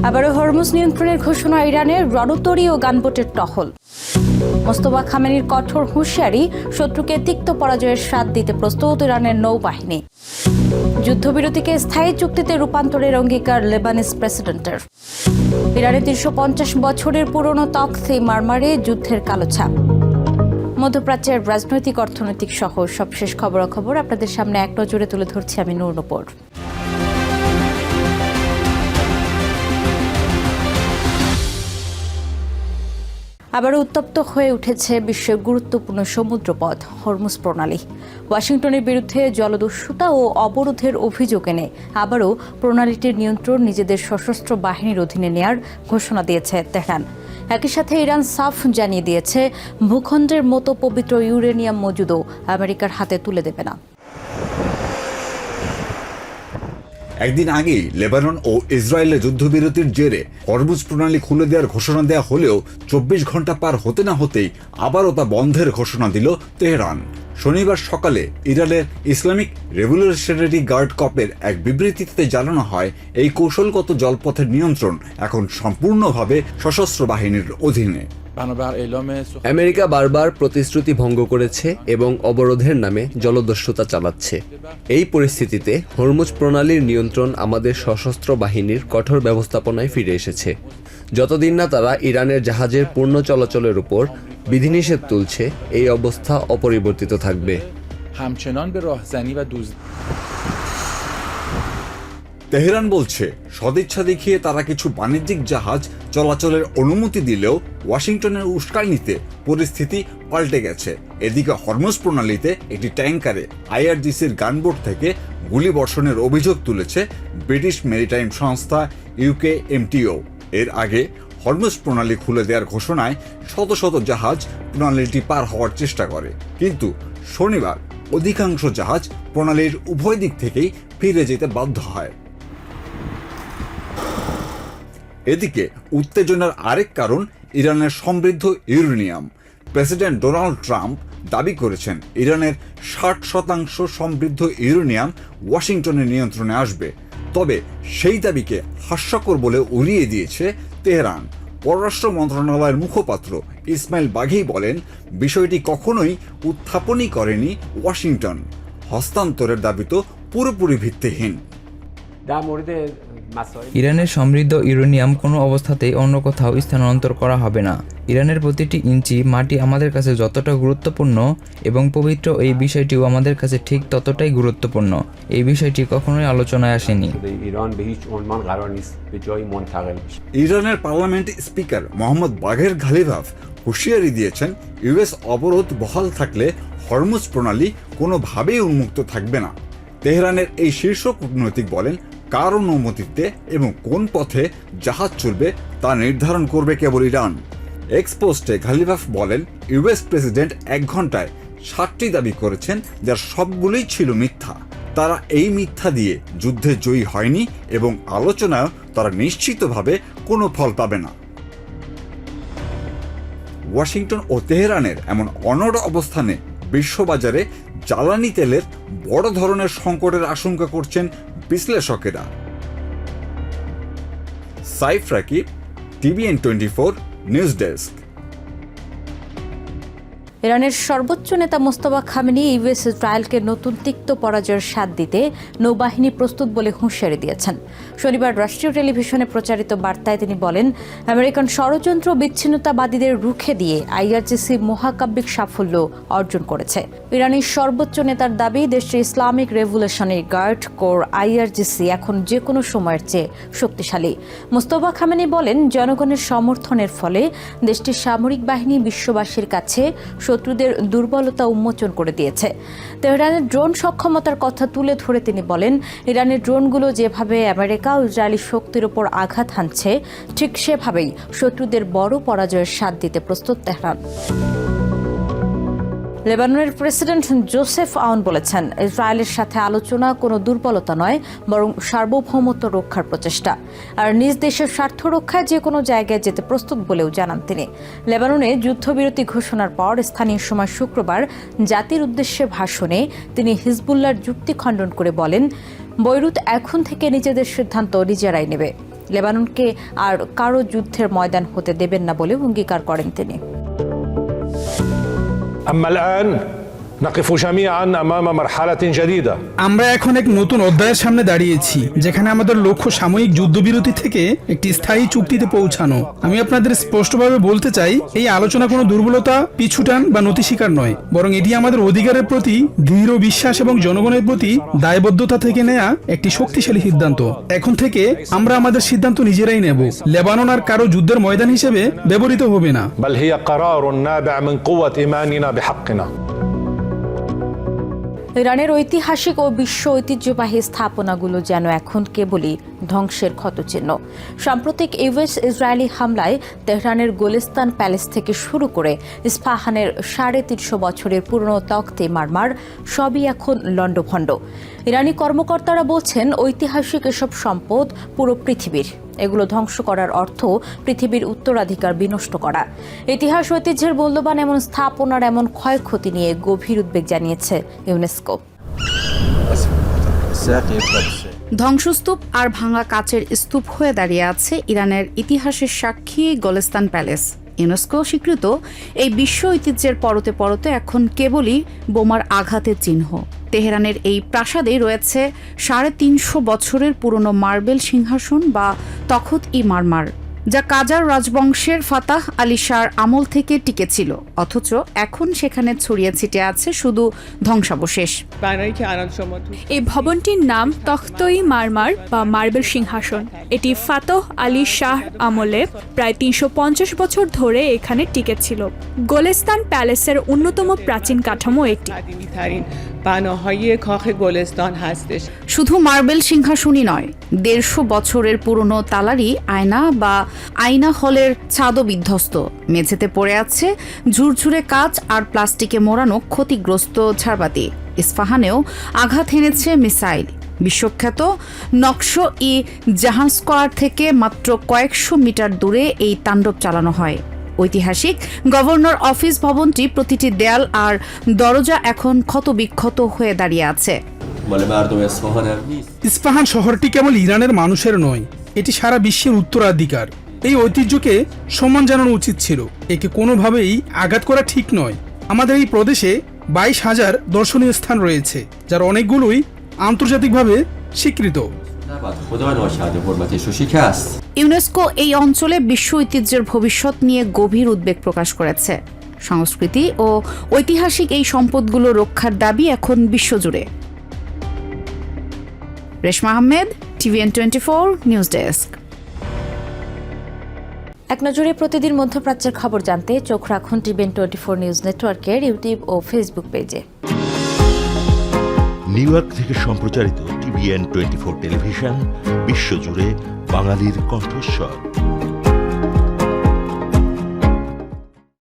আবারও হরমুজ নিয়ন্ত্রণের ঘোষণা ইরানের রণতরী ও গানবোটের টহল। মোস্তফা খামেনির কঠোর হুঁশিয়ারি, শত্রুকে তিক্ত পরাজয়ের স্বাদ দিতে প্রস্তুত ইরানের নৌবাহিনী। যুদ্ধবিরতিকে স্থায়ী চুক্তিতে রূপান্তরের অঙ্গীকার লেবানিজ প্রেসিডেন্টের। ইরানের 350 বছরের পুরনো তখ্ত মারমারে যুদ্ধের কালো ছাপ। মধ্যপ্রাচ্যের রাজনৈতিক, অর্থনৈতিক সহ সবশেষ খবরাখবর আপনাদের সামনে এক নজরে তুলে ধরছি আমি নূর। আবারও উত্তপ্ত হয়ে উঠেছে বিশ্বের গুরুত্বপূর্ণ সমুদ্রপথ হরমুজ প্রণালী। ওয়াশিংটনের বিরুদ্ধে জলদস্যুতা ও অবরোধের অভিযোগ এনে আবারও প্রণালীটির নিয়ন্ত্রণ নিজেদের সশস্ত্র বাহিনীর অধীনে নেয়ার ঘোষণা দিয়েছে তেহরান। একই সাথে ইরান সাফ জানিয়ে দিয়েছে, ভূখণ্ডের মতো পবিত্র ইউরেনিয়াম মজুদও আমেরিকার হাতে তুলে দেবে না। একদিন আগেই লেবানন ও ইসরায়েলের যুদ্ধবিরতির জেরে হরমুজ প্রণালী খুলে দেওয়ার ঘোষণা দেওয়া হলেও 24 ঘন্টা পার হতে না হতেই আবারও তা বন্ধের ঘোষণা দিল তেহরান। শনিবার সকালে ইরানের ইসলামিক রেভলিউশনারি গার্ড কর্পের এক বিবৃতিতে জানানো হয়, এই কৌশলগত জলপথের নিয়ন্ত্রণ এখন সম্পূর্ণভাবে সশস্ত্র বাহিনীর অধীনে। আমেরিকা বারবার প্রতিশ্রুতি ভঙ্গ করেছে এবং অবরোধের নামে জলদস্যুতা চালাচ্ছে। এই পরিস্থিতিতে হরমুজ প্রণালীর নিয়ন্ত্রণ আমাদের সশস্ত্র বাহিনীর কঠোর ব্যবস্থাপনায় ফিরে এসেছে। যতদিন না তারা ইরানের জাহাজের পূর্ণ চলাচলের উপর বিধিনিষেধ তুলছে, এই অবস্থা অপরিবর্তিত থাকবে। তেহরান বলছে, সদিচ্ছা দেখিয়ে তারা কিছু বাণিজ্যিক জাহাজ চলাচলের অনুমতি দিলেও ওয়াশিংটনের উস্কানিতে পরিস্থিতি পাল্টে গেছে। এদিকে হরমুজ প্রণালীতে একটি ট্যাঙ্কারে আইআরজিসির গানবোট থেকে গুলি বর্ষণের অভিযোগ তুলেছে ব্রিটিশ মেরিটাইম সংস্থা UKMTO। এর আগে হরমুজ প্রণালী খুলে দেওয়ার ঘোষণায় শত শত জাহাজ প্রণালীটি পার হওয়ার চেষ্টা করে, কিন্তু শনিবার অধিকাংশ জাহাজ প্রণালীর উভয় দিক থেকেই ফিরে যেতে বাধ্য হয়। এদিকে উত্তেজনার আরেক কারণ ইরানের সমৃদ্ধ ইউরেনিয়াম। প্রেসিডেন্ট ডোনাল্ড ট্রাম্প দাবি করেছেন, ইরানের 60% সমৃদ্ধ ইউরেনিয়াম ওয়াশিংটনের নিয়ন্ত্রণে আসবে। তবে সেই দাবিকে হাস্যকর বলে উড়িয়ে দিয়েছে তেহরান। পররাষ্ট্র মন্ত্রণালয়ের মুখপাত্র ইসমাইল বাঘি বলেন, বিষয়টি কখনোই উত্থাপনই করেনি ওয়াশিংটন। হস্তান্তরের দাবি তো পুরোপুরি ভিত্তিহীন। ইরানের সমৃদ্ধ ইউরেনিয়াম কোনো অবস্থাতেই অন্য কোথাও স্থানান্তর করা হবে না। ইরানের প্রতিটি ইঞ্চি মাটি আমাদের কাছে যতটা গুরুত্বপূর্ণ এবং পবিত্র, এই বিষয়টিও আমাদের কাছে ঠিক ততটাই গুরুত্বপূর্ণ। এই বিষয়টি কখনোই আলোচনায় আসেনি। ইরানের পার্লামেন্ট স্পিকার মোহাম্মদ বাঘের ঘালিভাফ হুঁশিয়ারি দিয়েছেন, ইউএস অবরোধ বহাল থাকলে হরমুজ প্রণালী কোনোভাবেই উন্মুক্ত থাকবে না। তেহরানের এই শীর্ষ কূটনৈতিক বলেন, কার অনুমতিতে এবং কোন পথে জাহাজ চলবে তা নির্ধারণ করবে কেবল ইরান। এক্সপোস্টে ঘালিভাফ বলেন, ইউএস প্রেসিডেন্ট 1 ঘন্টায় 7টি দাবি করেছেন, যার সবগুলোই ছিল মিথ্যা। তারা এই মিথ্যা দিয়ে যুদ্ধে জয়ী হয়নি এবং আলোচনায় তারা নিশ্চিতভাবে কোনো ফল পাবে না। ওয়াশিংটন ও তেহরানের এমন অনড় অবস্থানে বিশ্ববাজারে জ্বালানি তেলের বড় ধরনের সংকটের আশঙ্কা করছেন বিশ্লেষকেরা। Saif Rakib, TVN 24 news desk. ইরানের সর্বোচ্চ নেতা মোস্তফা খামেনি ইউএস ইসরায়েলকে নতুন তিক্ত পরাজয়ের স্বাদ দিতে নৌবাহিনী প্রস্তুত বলে হুঁশিয়ারি দিয়েছেন। শনিবার রাষ্ট্রীয় টেলিভিশনে প্রচারিত বার্তায় তিনি বলেন, আমেরিকান ষড়যন্ত্র বিচ্ছিন্নতাবাদীদের রুখে দিয়ে আইআরজিসি মহাকাব্যিক সাফল্য অর্জন করেছে। ইরানের সর্বোচ্চ নেতার দাবি, দেশটির Islamic Revolutionary Guard Corps IRGC এখন যে কোনো সময়ের চেয়ে শক্তিশালী। মোস্তফা খামেনি বলেন, জনগণের সমর্থনের ফলে দেশটির সামরিক বাহিনী বিশ্ববাসীর কাছে শত্রুদের দুর্বলতা উন্মোচন করে দিয়েছে। তেহরানের ড্রোন সক্ষমতার কথা তুলে ধরে তিনি বলেন, ইরানের ড্রোনগুলো যেভাবে আমেরিকা ও ইসরায়েলি শক্তির উপর আঘাত হানছে, ঠিক সেভাবেই শত্রুদের বড় পরাজয়ের স্বাদ দিতে প্রস্তুত তেহরান। লেবাননের প্রেসিডেন্ট জোসেফ আউন বলেছেন, ইসরায়েলের সাথে আলোচনা কোনো দুর্বলতা নয়, বরং সার্বভৌমত্ব রক্ষার প্রচেষ্টা। আর নিজ দেশের স্বার্থ রক্ষায় যে কোনো জায়গায় যেতে প্রস্তুত বলেও জানান তিনি। লেবাননে যুদ্ধবিরতি ঘোষণার পর স্থানীয় সময় শুক্রবার জাতির উদ্দেশ্যে ভাষণে তিনি হিজবুল্লাহর যুক্তি খণ্ডন করে বলেন, বৈরুত এখন থেকে নিজেদের সিদ্ধান্ত নিজেরাই নেবে। লেবাননকে আর কারো যুদ্ধের ময়দান হতে দেবেন না বলে অঙ্গীকার করেন তিনি। أما الآن نقف جميعا أمام مرحلة جديدة. আমরা এখন এক নতুন অধ্যায়ের সামনে দাঁড়িয়েছি, যেখানে আমাদের লক্ষ্য সাময়িক যুদ্ধবিরতি থেকে একটি স্থায়ী চুক্তিতে পৌঁছানো। আমি আপনাদের স্পষ্টভাবে বলতে চাই, এই আলোচনা কোনো দুর্বলতা, পিছুটান বা নতি স্বীকার নয়, বরং এটি আমাদের অধিকারের প্রতি দৃঢ় বিশ্বাস এবং জনগণের প্রতি দায়বদ্ধতা থেকে নেয়া একটি শক্তিশালী সিদ্ধান্ত। এখন থেকে আমরা আমাদের সিদ্ধান্ত নিজেরাই নেব। লেবানন আর কারো যুদ্ধের ময়দান হিসেবে ব্যবহৃত হবে না। بل هي قرار نابع من قوة إيماننا بحقنا. ইরানের ঐতিহাসিক ও বিশ্ব ঐতিহ্যবাহী স্থাপনাগুলো যেন এখন কেবলই ধ্বংসের ক্ষতচিহ্ন। সাম্প্রতিক ইউএস ইসরায়েলি হামলায় তেহরানের গোলিস্তান প্যালেস থেকে শুরু করে ইস্পাহানের 350 বছরের পুরনো তখতে মারমার সবই এখন লণ্ডভণ্ড। ইরানি কর্মকর্তারা বলছেন, ঐতিহাসিক এসব সম্পদ পুরো পৃথিবীর। এগুলো ধ্বংস করার অর্থ পৃথিবীর উত্তরাধিকার বিনষ্ট করা। ইতিহাস ঐতিহ্যের মূল্যবান এমন স্থাপনার এমন ক্ষয়ক্ষতি নিয়ে গভীর উদ্বেগ জানিয়েছে ইউনেস্কো। ধ্বংসস্তূপ আর ভাঙা কাচের স্তূপ হয়ে দাঁড়িয়ে আছে ইরানের ইতিহাসের সাক্ষী গোলিস্তান প্যালেস। ইউনেস্কো স্বীকৃত এই বিশ্ব ঐতিহ্যের পরতে পরতে এখন কেবলই বোমার আঘাতের চিহ্ন। তেহরানের এই প্রাসাদে রয়েছে 350 বছরের পুরনো মার্বেল সিংহাসন বা তখত-ই-মারমার, যা কাজার রাজবংশের ফাতাহ আলী শাহর আমল থেকে টিকেছিল, অথচ এখন সেখানে ছড়িয়ে ছিটিয়ে আছে শুধু ধ্বংসাবশেষ। এই ভবনটির নাম তখত-ই-মারমার বা মার্বেল সিংহাসন। এটি ফাতাহ আলী শাহ আমলে প্রায় 350 বছর ধরে এখানে টিকেছিল। গোলিস্তান প্যালেসের অন্যতম প্রাচীন কাঠামো এটি। শুধু মার্বেল সিংহাসনই নয়, 150 বছরের পুরনো তালারি আয়না বা আয়না হলের ছাদও বিধ্বস্ত। মেঝেতে পড়ে আছে ঝুরঝুরে কাচ আর প্লাস্টিকে মোড়ানো ক্ষতিগ্রস্ত ঝাড়বাতি। ইস্পাহানেও আঘাত হেনেছে মিসাইল। বিশ্বখ্যাত নকশ-ই জাহান স্কোয়ার থেকে মাত্র কয়েকশো মিটার দূরে এই তাণ্ডব চালানো হয়। ঐতিহাসিক গভর্নর অফিস ভবনটি প্রতিটি দেয়াল আর দরজা এখন ক্ষতবিক্ষত হয়ে দাঁড়িয়ে আছে। ইস্পাহান শহরটি কেবল ইরানের মানুষের নয়, এটি সারা বিশ্বের উত্তরাধিকার। এই ঐতিহ্যকে সম্মান জানানো উচিত ছিল। একে কোনোভাবেই আঘাত করা ঠিক নয়। আমাদের এই প্রদেশে 22,000 দর্শনীয় স্থান রয়েছে, যার অনেকগুলোই আন্তর্জাতিকভাবে স্বীকৃত। ইউনেস্কো এই অঞ্চলে বিশ্ব ঐতিহ্যের ভবিষ্যৎ নিয়ে গভীর উদ্বেগ প্রকাশ করেছে। সংস্কৃতি ও ঐতিহাসিক এই সম্পদগুলো রক্ষার দাবি এখন বিশ্বজুড়ে। Reshma Ahmed, TVN 24 news desk. এক নজরে প্রতিদিন মধ্যপ্রাচ্যের খবর জানতে চোখ রাখুন TVN 24 নিউজ নেটওয়ার্কের ইউটিউব ও ফেসবুক পেজে। নিউ ইয়র্ক থেকে সম্প্রচারিত TVN 24 টেলিভিশন বিশ্বজুড়ে বাঙালির কণ্ঠস্বর।